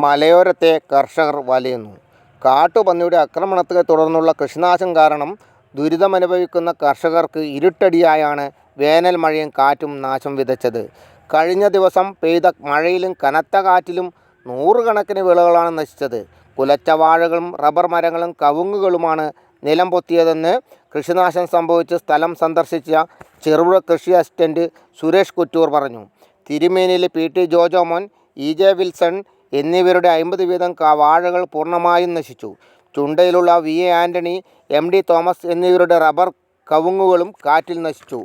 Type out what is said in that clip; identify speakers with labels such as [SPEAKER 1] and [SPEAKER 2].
[SPEAKER 1] മലയോരത്തെ കർഷകർ വലയുന്നു. കാട്ടുപന്നിയുടെ ആക്രമണത്തെ തുടർന്നുള്ള കൃഷിനാശം കാരണം ദുരിതമനുഭവിക്കുന്ന കർഷകർക്ക് ഇരുട്ടടിയായാണ് വേനൽ മഴയും കാറ്റും നാശം വിതച്ചത്. കഴിഞ്ഞ ദിവസം പെയ്ത മഴയിലും കനത്ത കാറ്റിലും നൂറുകണക്കിന് വിളകളാണ് നശിച്ചത്. കുലച്ച വാഴകളും റബ്ബർ മരങ്ങളും കവുങ്ങുകളുമാണ് നിലം പൊത്തിയതെന്ന് കൃഷിനാശം സംഭവിച്ച് സ്ഥലം സന്ദർശിച്ച ചെറുപുഴ കൃഷി അസിസ്റ്റന്റ് സുരേഷ് കുറ്റൂർ പറഞ്ഞു. തിരുമേനിയിലെ PT ജോജോമോൻ, EJ വിൽസൺ എന്നിവരുടെ 50 വീതം വാഴകൾ പൂർണ്ണമായും നശിച്ചു. ചുണ്ടയിലുള്ള VA ആൻ്റണി, MD തോമസ് എന്നിവരുടെ റബ്ബർ കവുങ്ങുകളും കാറ്റിൽ നശിച്ചു.